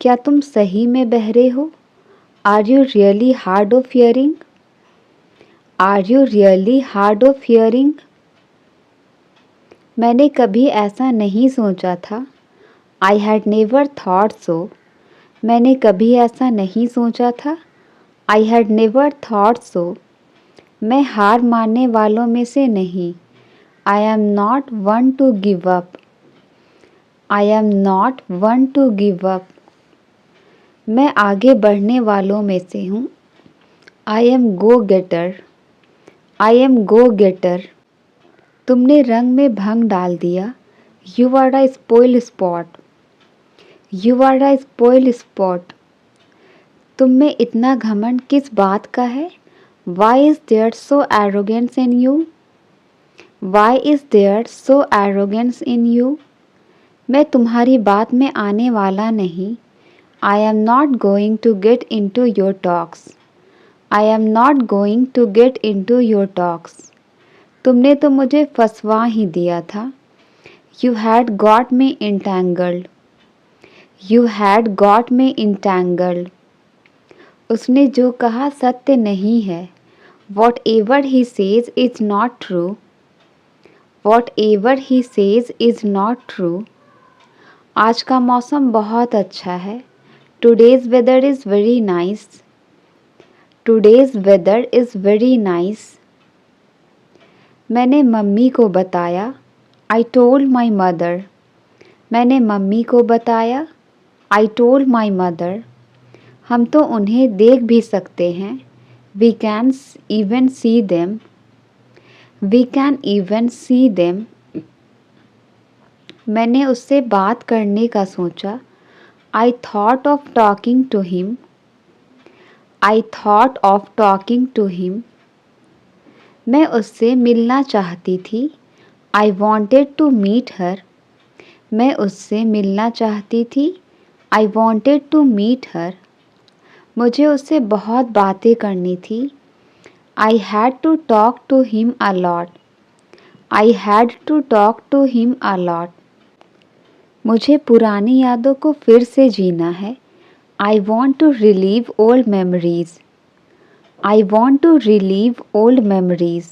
क्या तुम सही में बहरे हो? Are you really hard of hearing? Are you really hard of hearing? मैंने कभी ऐसा नहीं सोचा था। I had never thought so. मैंने कभी ऐसा नहीं सोचा था। I had never thought so. मैं हार मानने वालों में से नहीं। I am not one to give up. I am not one to give up. मैं आगे बढ़ने वालों में से हूँ। I am go-getter. I am go-getter. तुमने रंग में भंग डाल दिया। You are a spoil sport. You are a spoil sport. तुम में इतना घमंड किस बात का है? Why is there so arrogance in you? Why is there so arrogance in you? मैं तुम्हारी बात में आने वाला नहीं। I am not going to get into your talks. I am not going to get into your talks. तुमने तो मुझे फंसवा ही दिया था। You had got me entangled. You had got me entangled. उसने जो कहा सत्य नहीं है। Whatever he says is not true. Whatever he says is not true. आज का मौसम बहुत अच्छा है। Today's weather is very nice. Today's weather is very nice. मैंने मम्मी को बताया। I told my mother. मैंने मम्मी को बताया। I told my mother. हम तो उन्हें देख भी सकते हैं। We can even see them. We can even see them. मैंने उससे बात करने का सोचा। I thought of talking to him. I thought of talking to him. मैं उससे मिलना चाहती थी। I wanted to meet her. मैं उससे मिलना चाहती थी। I wanted to meet her. मुझे उससे बहुत बातें करनी थी। I had to talk to him a lot. I had to talk to him a lot. मुझे पुरानी यादों को फिर से जीना है। I want to relive old memories. I want to relive old memories.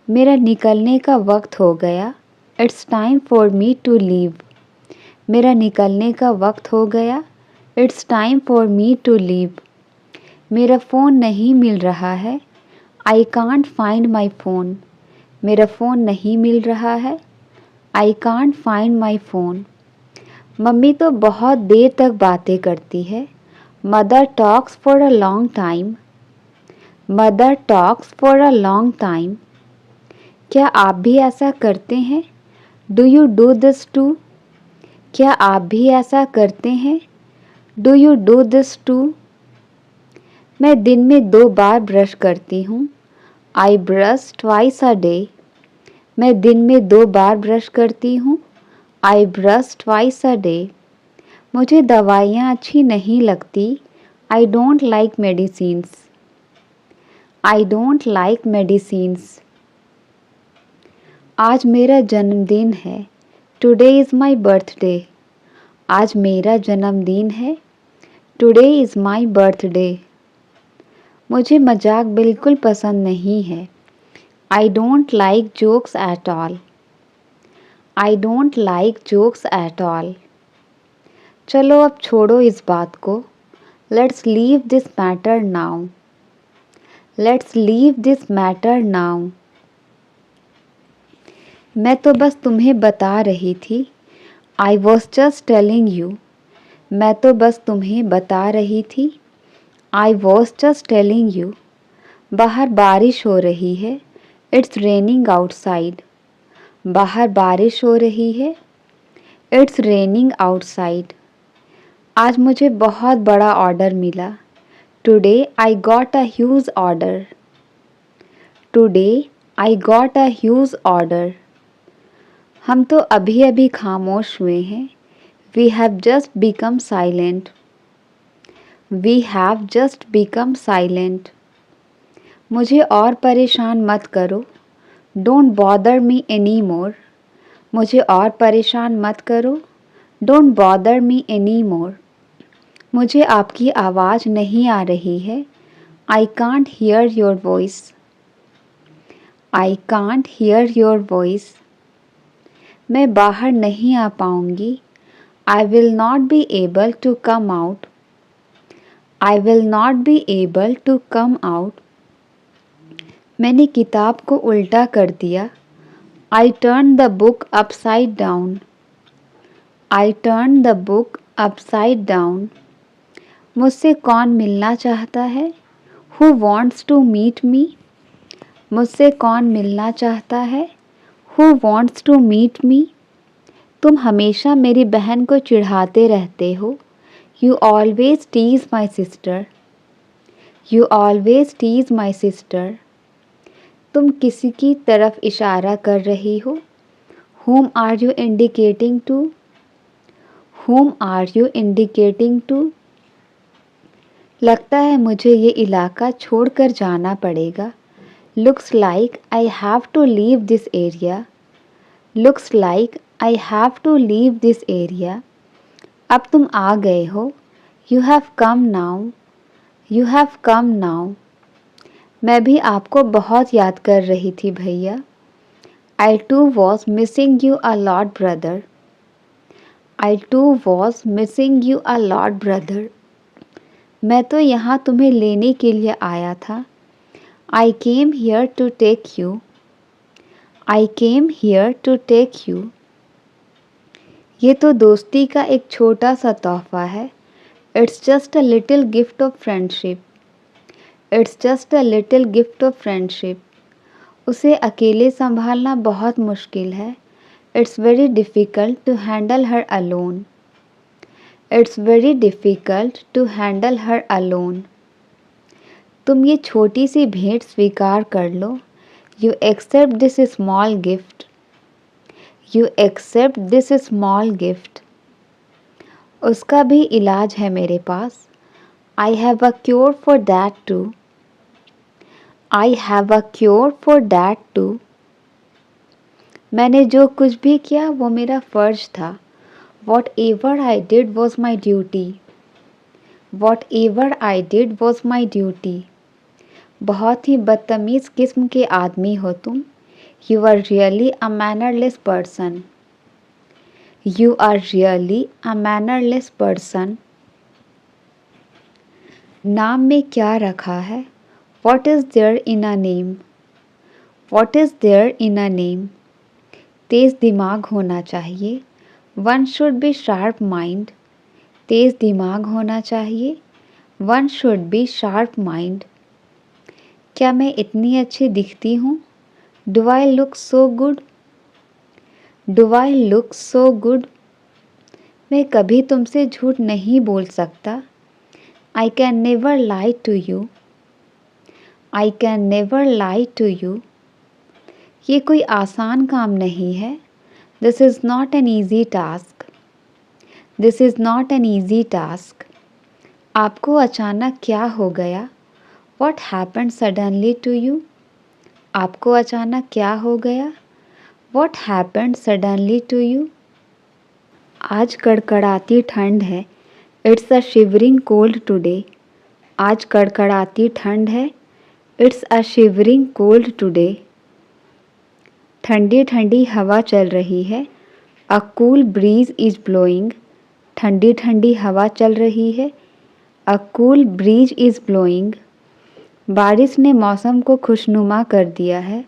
मेरा निकलने का वक्त हो गया। It's time for me to leave. मेरा निकलने का वक्त हो गया। It's time for me to leave. मेरा फ़ोन नहीं मिल रहा है। I can't find my phone. मेरा फ़ोन नहीं मिल रहा है। I can't find my phone. Mummy तो बहुत देर तक बातें करती है। Mother talks for a long time. Mother talks for a long time. क्या आप भी ऐसा करते हैं? Do you do this too? क्या आप भी ऐसा करते हैं? Do you do this too? मैं दिन में 2 बार ब्रश करती हूँ। I brush twice a day. मैं दिन में 2 बार ब्रश करती हूँ। I brush twice a day. मुझे दवाइयाँ अच्छी नहीं लगती। I don't like medicines. I don't like medicines. आज मेरा जन्मदिन है। Today is my birthday. आज मेरा जन्मदिन है। Today is my birthday. मुझे मजाक बिल्कुल पसंद नहीं है। I don't like jokes at all. I don't like jokes at all. चलो अब छोड़ो इस बात को। Let's leave this matter now. Let's leave this matter now. मैं तो बस तुम्हें बता रही थी। I was just telling you. मैं तो बस तुम्हें बता रही थी। I was just telling you. बाहर बारिश हो रही है। It's raining outside. बाहर बारिश हो रही है। It's raining outside. आज मुझे बहुत बड़ा ऑर्डर मिला। Today I got a huge order. Today I got a huge order. हम तो अभी अभी खामोश हुए हैं। We have just become silent. We have just become silent. मुझे और परेशान मत करो। Don't bother me anymore. मुझे और परेशान मत करो। Don't bother me anymore. मुझे आपकी आवाज़ नहीं आ रही है। I can't hear your voice. I can't hear your voice. मैं बाहर नहीं आ पाऊँगी। I will not be able to come out. I will not be able to come out. मैंने किताब को उल्टा कर दिया। I turned the book upside down. I turned the book upside down. मुझसे कौन मिलना चाहता है? Who wants to meet me? मुझसे कौन मिलना चाहता है? Who wants to meet me? तुम हमेशा मेरी बहन को चिढ़ाते रहते हो। You always tease my sister. You always tease my sister. तुम किसी की तरफ इशारा कर रही हो। Whom are you indicating to? Whom are you indicating to? लगता है मुझे ये इलाका छोड़कर जाना पड़ेगा। Looks like I have to leave this area. Looks like I have to leave this area. अब तुम आ गए हो। You have come now. You have come now. मैं भी आपको बहुत याद कर रही थी भैया। I too was missing you a lot, brother. I too was missing you a lot, brother. मैं तो यहाँ तुम्हें लेने के लिए आया था। I came here to take you. I came here to take you. ये तो दोस्ती का एक छोटा सा तोहफा है। It's just a little gift of friendship. It's just a little gift of friendship. उसे अकेले संभालना बहुत मुश्किल है। It's very difficult to handle her alone. It's very difficult to handle her alone. तुम ये छोटी सी भेंट स्वीकार कर लो। You accept this small gift. You accept this small gift. उसका भी इलाज है मेरे पास। I have a cure for that too. I have a cure for that too. मैंने जो कुछ भी किया वो मेरा फ़र्ज़ था। Whatever I did was my duty. Whatever I did was my duty. बहुत ही बदतमीज़ किस्म के आदमी हो तुम। You are really a mannerless person. You are really a mannerless person. नाम में क्या रखा है? What is there in a name? What is there in a name? तेज़ दिमाग होना चाहिए। One should be sharp mind. तेज़ दिमाग होना चाहिए। One should be sharp mind. क्या मैं इतनी अच्छी दिखती हूँ? Do I look so good? Do I look so good? मैं कभी तुमसे झूठ नहीं बोल सकता। I can never lie to you. I can never lie to you. ये कोई आसान काम नहीं है। This is not an easy task. This is not an easy task. आपको अचानक क्या हो गया? What happened suddenly to you? आपको अचानक क्या हो गया? What happened suddenly to you? आज कड़कड़ाती ठंड है। It's a shivering cold today. आज कड़कड़ाती ठंड है। It's a shivering cold today. ठंडी ठंडी हवा चल रही है। A cool breeze is blowing. ठंडी ठंडी हवा चल रही है। A cool breeze is blowing. बारिश ने मौसम को खुशनुमा कर दिया है।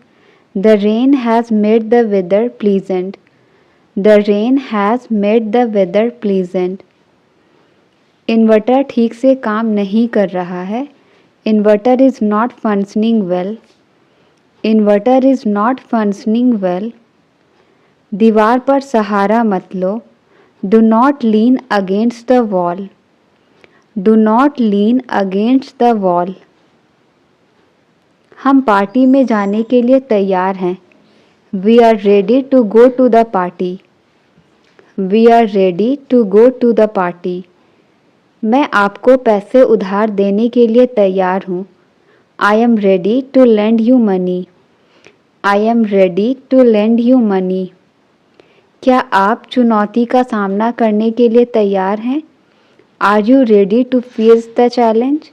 The rain has made the weather pleasant. The rain has made the weather pleasant. Inverter ठीक से काम नहीं कर रहा है। Inverter is not functioning well. Inverter is not functioning well. दीवार पर सहारा मत लो। Do not lean against the wall. Do not lean against the wall. हम पार्टी में जाने के लिए तैयार हैं। We are ready to go to the party. We are ready to go to the party. मैं आपको पैसे उधार देने के लिए तैयार हूँ। I am ready to lend you money. I am ready to lend you money. क्या आप चुनौती का सामना करने के लिए तैयार हैं? Are you ready to face the challenge?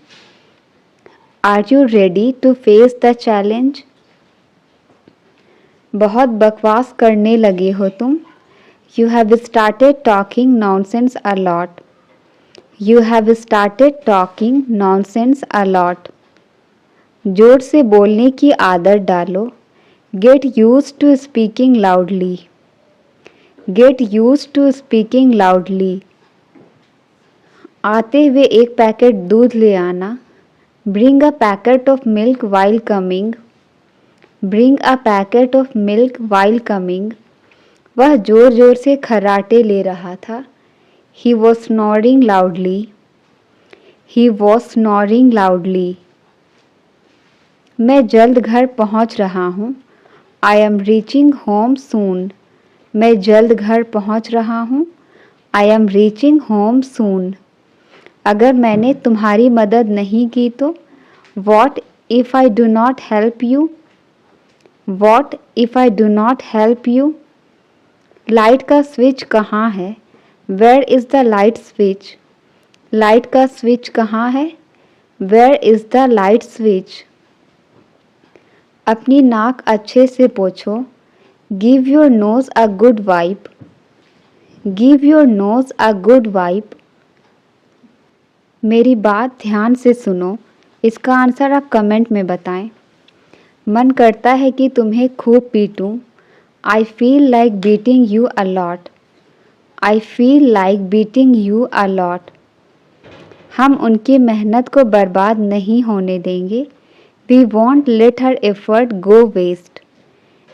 Are you ready to face the challenge? बहुत बकवास करने लगे हो तुम. You have started talking nonsense a lot. You have started talking nonsense a lot. जोर से बोलने की आदत डालो. Get used to speaking loudly. Get used to speaking loudly. आते हुए एक पैकेट दूध ले आना. Bring a packet of milk while coming. Bring a packet of milk while coming. वह जोर जोर से खर्राटे ले रहा था. He was snoring loudly. He was snoring loudly. मैं जल्द घर पहुंच रहा हूँ. I am reaching home soon. मैं जल्द घर पहुंच रहा हूँ. I am reaching home soon. अगर मैंने तुम्हारी मदद नहीं की तो? What if I do not help you? What if I do not help you? Light का स्विच कहाँ है? Where is the light switch? Light का स्विच कहाँ है? Where is the light switch? अपनी नाक अच्छे से पोंछो. Give your nose a good wipe. Give your nose a good wipe. मेरी बात ध्यान से सुनो. इसका आंसर आप कमेंट में बताएं. मन करता है कि तुम्हें खूब पीटूं. I feel like beating you a lot. I feel like beating you a lot. हम उनकी मेहनत को बर्बाद नहीं होने देंगे. We won't let her effort go waste.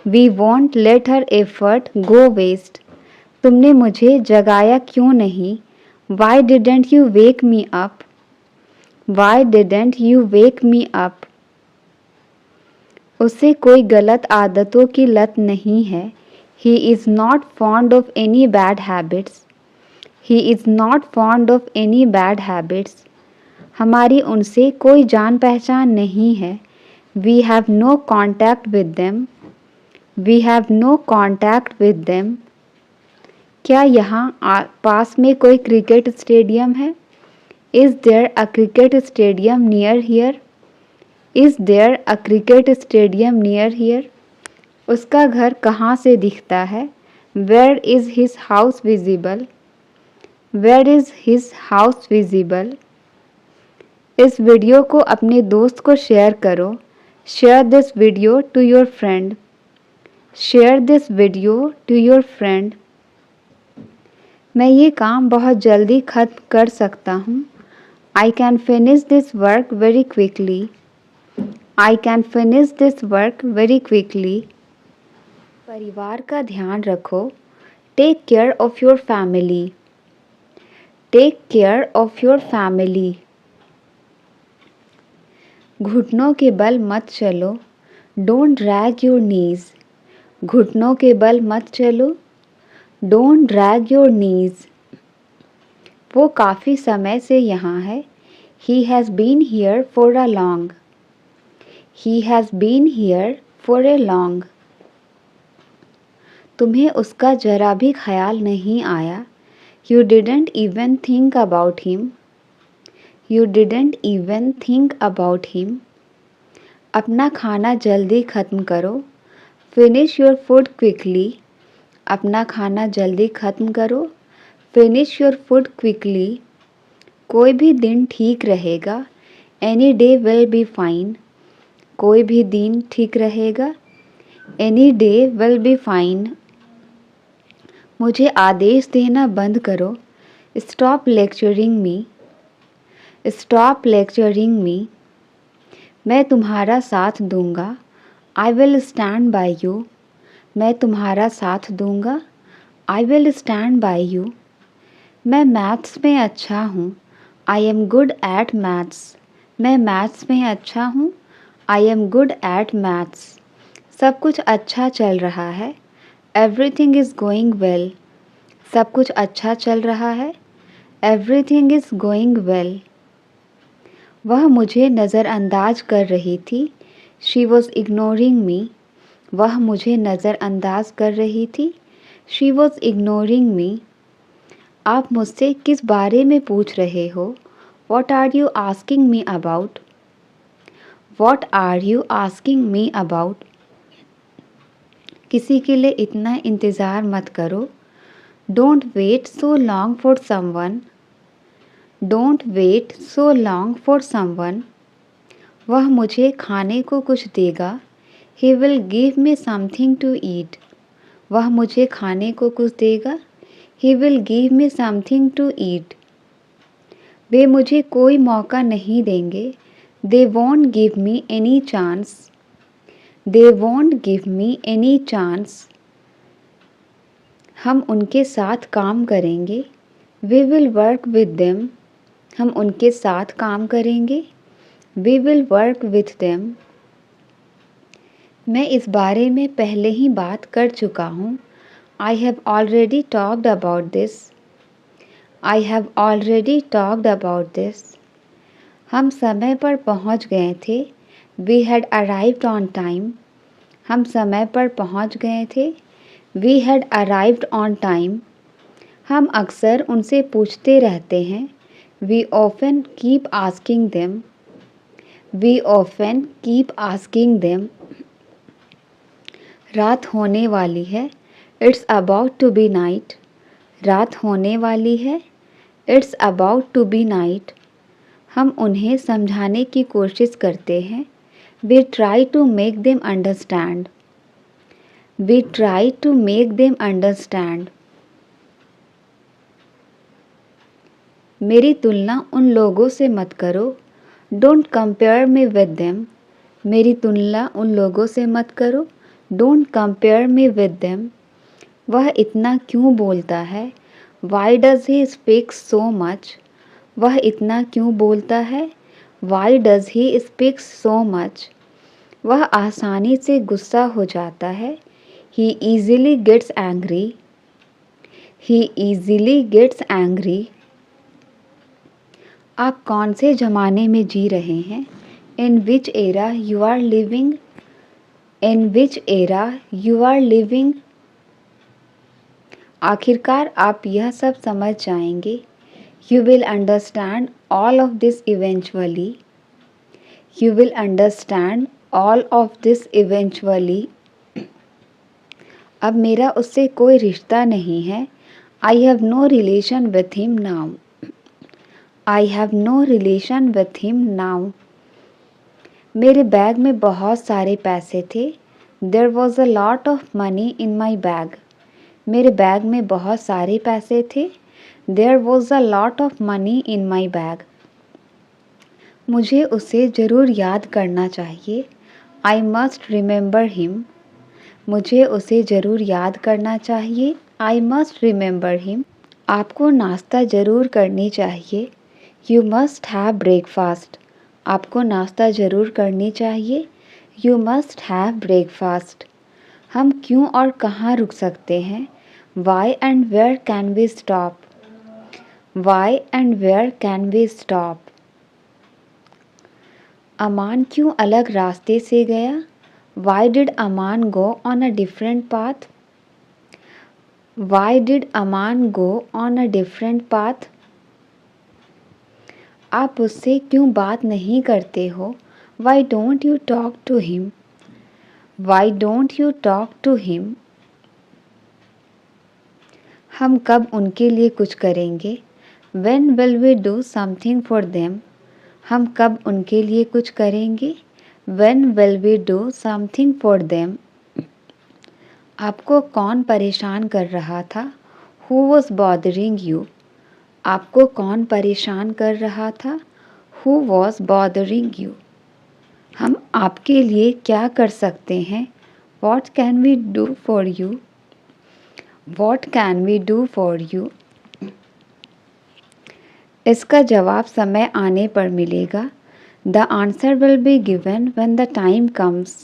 We won't let her effort go waste. तुमने मुझे जगाया क्यों नहीं? Why didn't you wake me up? Why didn't you wake me up? उसे कोई गलत आदतों की लत नहीं है. He is not fond of any bad habits. He is not fond of any bad habits. हमारी उनसे कोई जान पहचान नहीं है. We have no contact with them. We have no contact with them. क्या यहाँ पास में कोई क्रिकेट स्टेडियम है? Is there a cricket stadium near here? Is there a cricket stadium near here? उसका घर कहाँ से दिखता है? Where is his house visible? Where is his house visible? इस वीडियो को अपने दोस्त को शेयर करो. Share this video to your friend. Share this video to your friend. मैं ये काम बहुत जल्दी ख़त्म कर सकता हूँ. I can finish this work very quickly. I can finish this work very quickly. परिवार का ध्यान रखो. Take care of your family. Take care of your family. घुटनों के बल मत चलो. Don't drag your knees. घुटनों के बल मत चलो. Don't drag your knees. वो काफ़ी समय से यहाँ है. He has been here for a long. He has been here for a long. तुम्हें उसका जरा भी ख्याल नहीं आया. You didn't even think about him. You didn't even think about him. अपना खाना जल्दी ख़त्म करो. Finish your food quickly. अपना खाना जल्दी ख़त्म करो. Finish your food quickly. कोई भी दिन ठीक रहेगा. Any day will be fine. कोई भी दिन ठीक रहेगा. Any day will be fine. मुझे आदेश देना बंद करो. Stop lecturing me. Stop lecturing me. मैं तुम्हारा साथ दूंगा. I will stand by you. मैं तुम्हारा साथ दूंगा. I will stand by you. मैं मैथ्स में अच्छा हूँ. I am good at maths. मैं मैथ्स में अच्छा हूँ. I am good at maths. सब कुछ अच्छा चल रहा है. Everything is going well. सब कुछ अच्छा चल रहा है. Everything is going well. वह मुझे नज़रअंदाज कर रही थी. She was ignoring me. वह मुझे नज़रअंदाज कर रही थी. She was ignoring me. आप मुझसे किस बारे में पूछ रहे हो? What are you asking me about? What are you asking me about? किसी के लिए इतना इंतज़ार मत करो. Don't wait so long for someone. Don't wait so long for someone. वह मुझे खाने को कुछ देगा. He will give me something to eat. वह मुझे खाने को कुछ देगा. He will give me something to eat. वे मुझे कोई मौका नहीं देंगे. They won't give me any chance. They won't give me any chance. हम उनके साथ काम करेंगे. We will work with them. हम उनके साथ काम करेंगे. We will work with them. मैं इस बारे में पहले ही बात कर चुका हूँ. I have already talked about this. I have already talked about this. हम समय पर पहुँच गए थे. We had arrived on time. हम समय पर पहुँच गए थे. We had arrived on time. हम अक्सर उनसे पूछते रहते हैं. We often keep asking them. We often keep asking them. रात होने वाली है. It's about to be night. रात होने वाली है. It's about to be night. हम उन्हें समझाने की कोशिश करते हैं. We try to make them understand. We try to make them understand. मेरी तुलना उन लोगों से मत करो. Don't compare me with them. मेरी तुलना उन लोगों से मत करो. Don't compare me with them. वह इतना क्यों बोलता है? Why does he speak so much? वह इतना क्यों बोलता है? Why does he speak so much? वह आसानी से गुस्सा हो जाता है. He easily gets angry. He easily gets angry. आप कौन से ज़माने में जी रहे हैं? In which era you are living? In which era you are living? आखिरकार आप यह सब समझ जाएंगे. You will understand all of this eventually. You will understand all of this eventually. अब मेरा उससे कोई रिश्ता नहीं है. I have no relation with him now. I have no relation with him now. मेरे बैग में बहुत सारे पैसे थे. There was a lot of money in my bag. मेरे बैग में बहुत सारे पैसे थे. There was a lot of money in my bag. मुझे उसे ज़रूर याद करना चाहिए. I must remember him. मुझे उसे ज़रूर याद करना चाहिए. I must remember him. आपको नाश्ता ज़रूर करनी चाहिए. You must have breakfast. आपको नाश्ता ज़रूर करनी चाहिए. You must have breakfast. हम क्यों और कहाँ रुक सकते हैं? Why and where can we stop? Why and where can we stop? अमान क्यों अलग रास्ते से गया? Why did Aman go on a different path? Why did Aman go on a different path? आप उससे क्यों बात नहीं करते हो? Why don't you talk to him? Why don't you talk to him? हम कब उनके लिए कुछ करेंगे? When will we do something for them? हम कब उनके लिए कुछ करेंगे? When will we do something for them? आपको कौन परेशान कर रहा था? Who was bothering you? आपको कौन परेशान कर रहा था? Who was bothering you? हम आपके लिए क्या कर सकते हैं? What can we do for you? What can we do for you? इसका जवाब समय आने पर मिलेगा. The answer will be given when the time comes.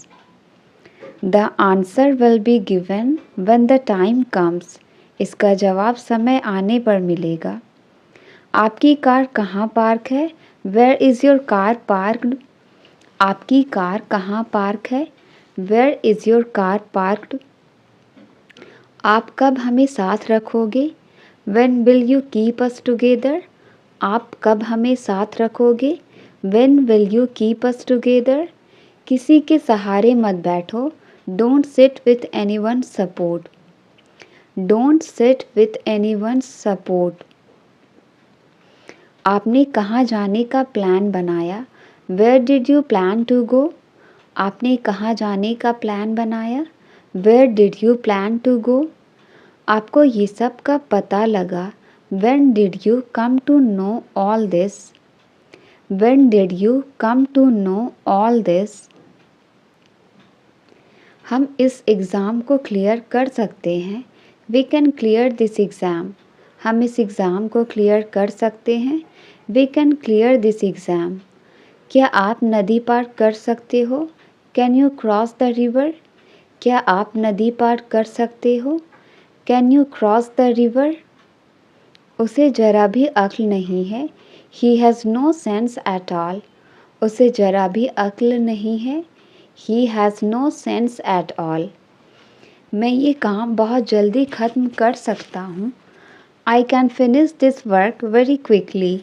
The answer will be given when the time comes. इसका जवाब समय आने पर मिलेगा. आपकी कार कहाँ पार्क है? Where is your car parked? आपकी कार कहाँ पार्क है? Where is your car parked? आप कब हमें साथ रखोगे? When will you keep us together? आप कब हमें साथ रखोगे? When will you keep us together? किसी के सहारे मत बैठो. Don't sit with anyone's support. Don't sit with anyone's support. आपने कहाँ जाने का प्लान बनाया? Where did you plan to go? आपने कहाँ जाने का प्लान बनाया? Where did you plan to go? आपको ये सब कब पता लगा? When did you come to know all this? When did you come to know all this? हम इस एग्ज़ाम को क्लियर कर सकते हैं. We can clear this exam. हम इस एग्ज़ाम को क्लियर कर सकते हैं. We can clear this exam. क्या आप नदी पार कर सकते हो? Can you cross the river? क्या आप नदी पार कर सकते हो? Can you cross the river? उसे जरा भी अक्ल नहीं है. He has no sense at all. उसे जरा भी अक्ल नहीं है. He has no sense at all. मैं ये काम बहुत जल्दी ख़त्म कर सकता हूँ. I can finish this work very quickly.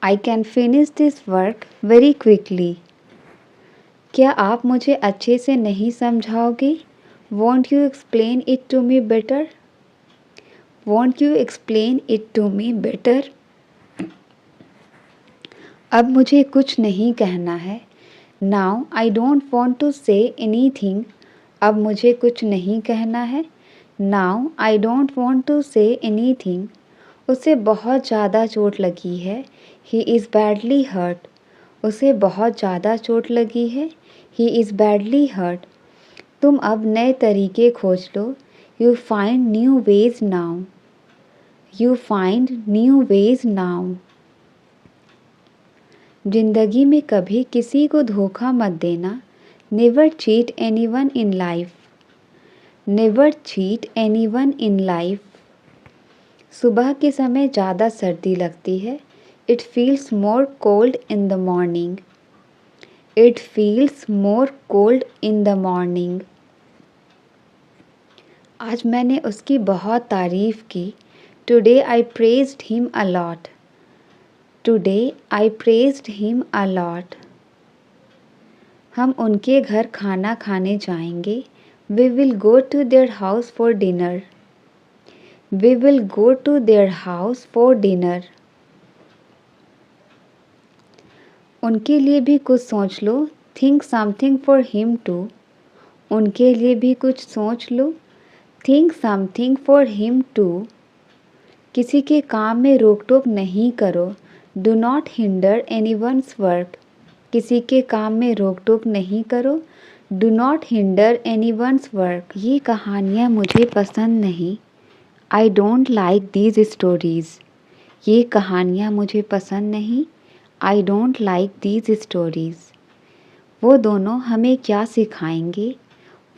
I can finish this work very quickly. क्या आप मुझे अच्छे से नहीं समझाओगे? Won't you explain it to me better? Won't you explain it to me better? अब मुझे कुछ नहीं कहना है. Now I don't want to say anything. अब मुझे कुछ नहीं कहना है. Now I don't want to say anything. उसे बहुत ज़्यादा चोट लगी है. He is badly hurt. उसे बहुत ज़्यादा चोट लगी है. He is badly hurt. तुम अब नए तरीके खोज लो. You find new ways now. You find new ways now. ज़िंदगी में कभी किसी को धोखा मत देना. Never cheat anyone in life. Never cheat anyone in life. सुबह के समय ज़्यादा सर्दी लगती है. It feels more cold in the morning. It feels more cold in the morning. आज मैंने उसकी बहुत तारीफ़ की. Today I praised him a lot. Today I praised him a lot. हम उनके घर खाना खाने जाएंगे. We will go to their house for dinner. We will go to their house for dinner. उनके लिए भी कुछ सोच लो. Think something for him too. उनके लिए भी कुछ सोच लो. Think something for him too. किसी के काम में रोक टोक नहीं करो. Do not hinder anyone's work. किसी के काम में रोक टोक नहीं करो. Do not hinder anyone's work. ये कहानियाँ मुझे पसंद नहीं. I don't like these stories. ये कहानियाँ मुझे पसंद नहीं. I don't like these stories. वो दोनों हमें क्या सिखाएंगे?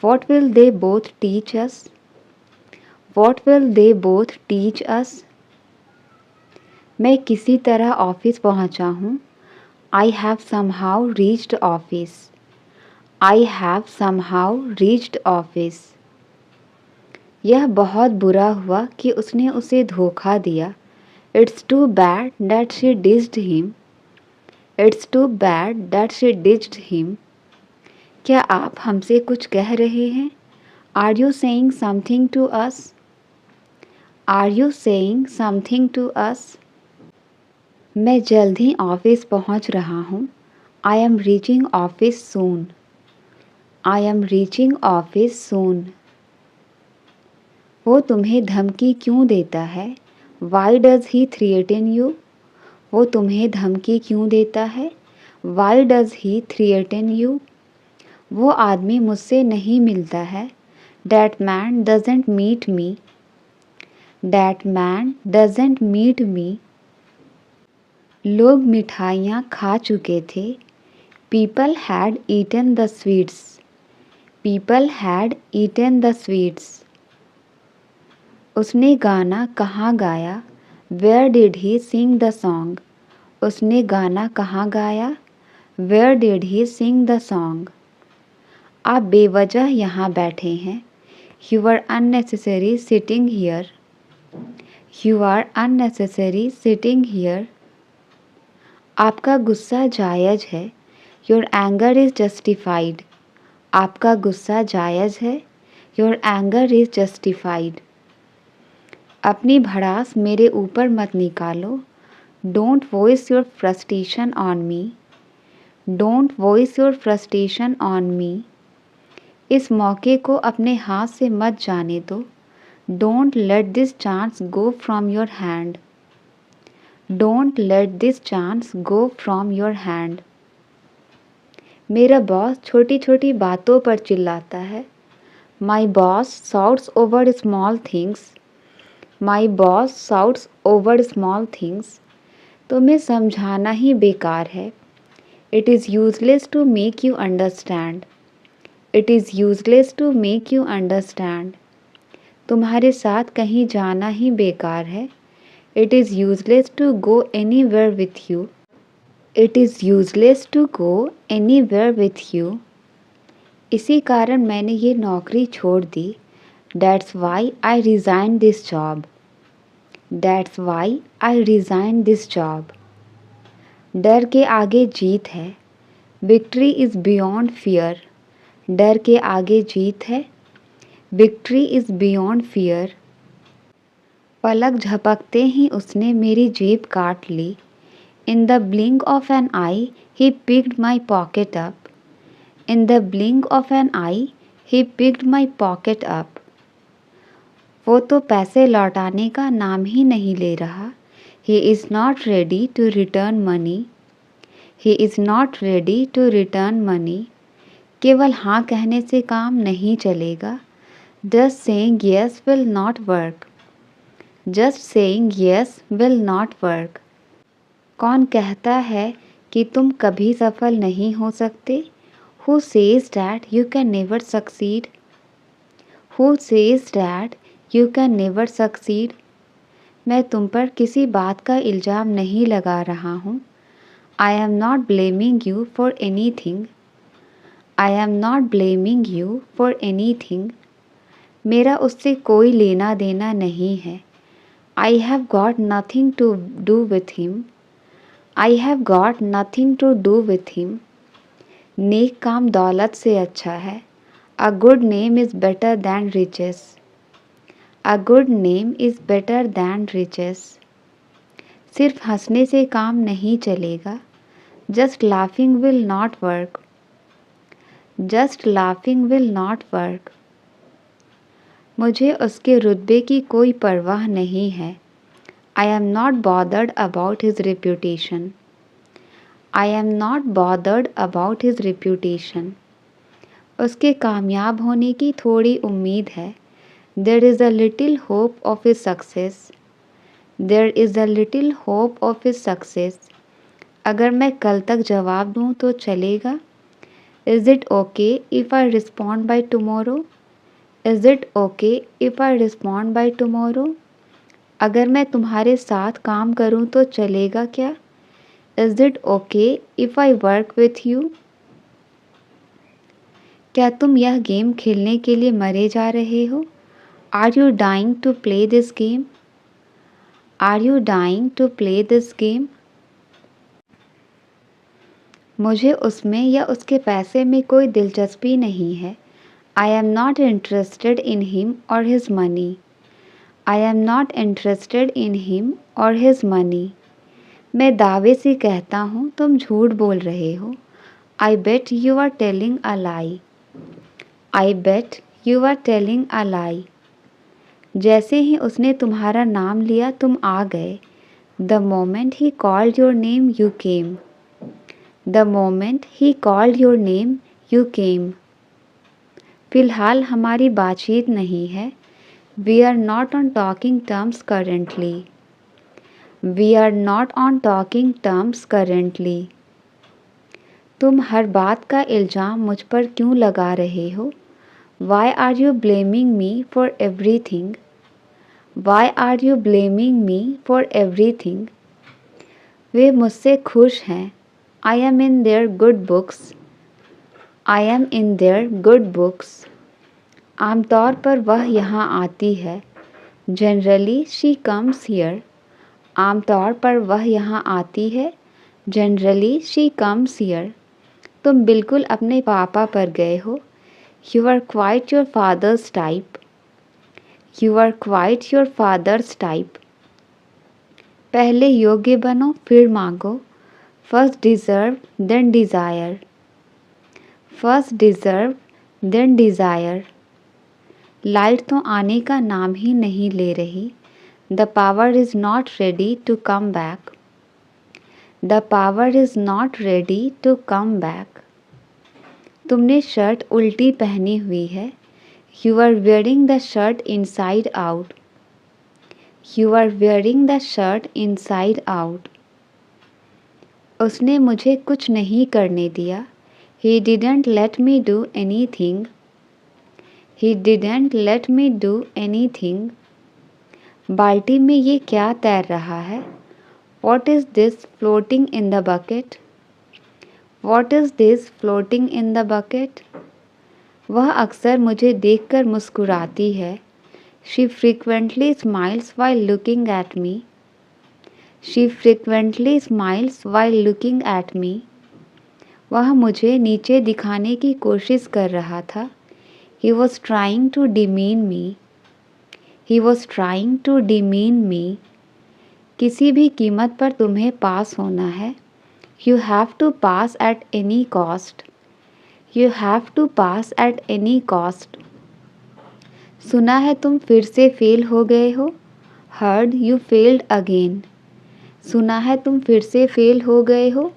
What will they both teach us? What will they both teach us? मैं किसी तरह ऑफिस पहुंचा हूँ. I have somehow reached office. I have somehow reached office. यह बहुत बुरा हुआ कि उसने उसे धोखा दिया. It's too bad that she ditched him. It's too bad that she ditched him. क्या आप हमसे कुछ कह रहे हैं? Are you saying something to us? Are you saying something to us? मैं जल्द ही ऑफिस पहुंच रहा हूं. I am reaching office soon. I am reaching office soon. वो तुम्हें धमकी क्यों देता है? Why does he threaten you? वो तुम्हें धमकी क्यों देता है? Why does he threaten you? वो आदमी मुझसे नहीं मिलता है. That man doesn't meet me. That man doesn't meet me. लोग मिठाइयाँ खा चुके थे. People had eaten the sweets. People had eaten the sweets. उसने गाना कहाँ गाया? Where did he sing the song? उसने गाना कहाँ गाया? Where did he sing the song? आप बेवजह यहाँ बैठे हैं. You were unnecessary sitting here. You are unnecessary sitting here. आपका गुस्सा जायज़ है. Your anger is justified. आपका गुस्सा जायज़ है. Your anger is justified. अपनी भड़ास मेरे ऊपर मत निकालो. Don't voice your frustration on me. Don't voice your frustration on me. इस मौके को अपने हाथ से मत जाने दो. Don't let this chance go from your hand. Don't let this chance go from your hand. मेरा बॉस छोटी छोटी बातों पर चिल्लाता है. My boss shouts over small things. My boss shouts over small things. तुम्हें समझाना ही बेकार है. It is useless to make you understand. It is useless to make you understand. तुम्हारे साथ कहीं जाना ही बेकार है. It is useless to go anywhere with you. It is useless to go anywhere with you. इसी कारण मैंने ये नौकरी छोड़ दी. That's why I resigned this job. That's why I resigned this job. डर के आगे जीत है. Victory is beyond fear. डर के आगे जीत है. Victory is beyond fear. पलक झपकते ही उसने मेरी जेब काट ली. In the blink of an eye, he picked my pocket up. In the blink of an eye, he picked my pocket up. वो तो पैसे लौटाने का नाम ही नहीं ले रहा. He is not ready to return money. He is not ready to return money. केवल हाँ कहने से काम नहीं चलेगा. Just saying yes will not work. Just saying yes will not work. कौन कहता है कि तुम कभी सफल नहीं हो सकते? Who says that you can never succeed? Who says that you can never succeed? मैं तुम पर किसी बात का इल्ज़ाम नहीं लगा रहा हूँ. I am not blaming you for anything. I am not blaming you for anything. मेरा उससे कोई लेना देना नहीं है. I have got nothing to do with him. I have got nothing to do with him. नेक काम दौलत से अच्छा है. A good name is better than riches. A good name is better than riches. सिर्फ हंसने से काम नहीं चलेगा. Just laughing will not work. Just laughing will not work. मुझे उसके रुतबे की कोई परवाह नहीं है. I am not bothered about his reputation. I am not bothered about his reputation. उसके कामयाब होने की थोड़ी उम्मीद है. There is a little hope of his success. There is a little hope of his success. अगर मैं कल तक जवाब दूँ तो चलेगा. Is it okay if I respond by tomorrow? Is it okay if I respond by tomorrow? अगर मैं तुम्हारे साथ काम करूं तो चलेगा क्या? Is it okay if I work with you? क्या तुम यह गेम खेलने के लिए मरे जा रहे हो? Are you dying to play this game? Are you dying to play this game? मुझे उसमें या उसके पैसे में कोई दिलचस्पी नहीं है. I am not interested in him or his money. I am not interested in him or his money. मैं दावे से कहता हूँ तुम झूठ बोल रहे हो. I bet you are telling a lie. I bet you are telling a lie. जैसे ही उसने तुम्हारा नाम लिया तुम आ गए. The moment he called your name you came. The moment he called your name you came. फ़िलहाल हमारी बातचीत नहीं है. We are not on talking terms currently. We are not on talking terms currently. तुम हर बात का इल्ज़ाम मुझ पर क्यों लगा रहे हो? Why are you blaming me for everything? Why are you blaming me for everything? वे मुझसे खुश हैं. I am in their good books. I am in their good books. आमतौर पर वह यहाँ आती है. जनरली शी कम्स हियर, आमतौर पर वह यहाँ आती है। Generally she comes here. तुम बिल्कुल अपने पापा पर गए हो। You are quite your father's type. You are quite your father's type. पहले योग्य बनो फिर मांगो। First deserve then desire. First deserve then desire. Light तो आने का नाम ही नहीं ले रही। The power is not ready to come back. The power is not ready to come back. तुमने शर्ट उल्टी पहनी हुई है। You are wearing the shirt inside out. You are wearing the shirt inside out. उसने मुझे कुछ नहीं करने दिया। He didn't let me do anything. He didn't let me do anything. बाल्टी में ये क्या तैर रहा है? What is this floating in the bucket? What is this floating in the bucket? वह अक्सर मुझे देखकर मुस्कुराती है। She frequently smiles while looking at me. She frequently smiles while looking at me. वह मुझे नीचे दिखाने की कोशिश कर रहा था। He was trying to demean me. He was trying to demean me. किसी भी कीमत पर तुम्हें पास होना है। You have to pass at any cost. You have to pass at any cost. सुना है तुम फिर से फेल हो गए हो। Heard you failed again. सुना है तुम फिर से फेल हो गए हो।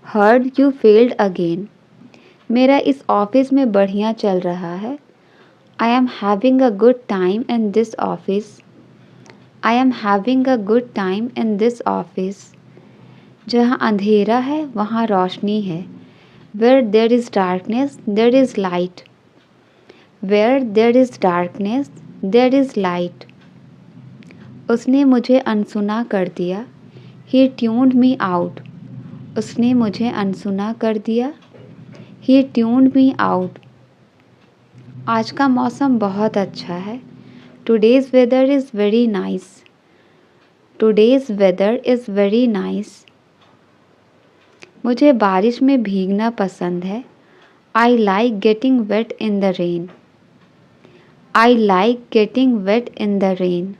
Heard you failed again. मेरा इस ऑफिस में बढ़िया चल रहा है। I am having a good time in this office. I am having a good time in this office. जहाँ अंधेरा है वहाँ रोशनी है। Where there is darkness, there is light. Where there is darkness, there is light. उसने मुझे अनसुना कर दिया। He tuned me out. उसने मुझे अनसुना कर दिया। He tuned me out. आज का मौसम बहुत अच्छा है। Today's weather is very nice. Today's weather is very nice. मुझे बारिश में भीगना पसंद है। I like getting wet in the rain. I like getting wet in the rain.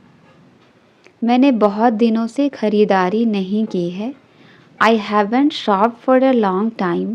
मैंने बहुत दिनों से खरीदारी नहीं की है। I haven't shopped for a long time.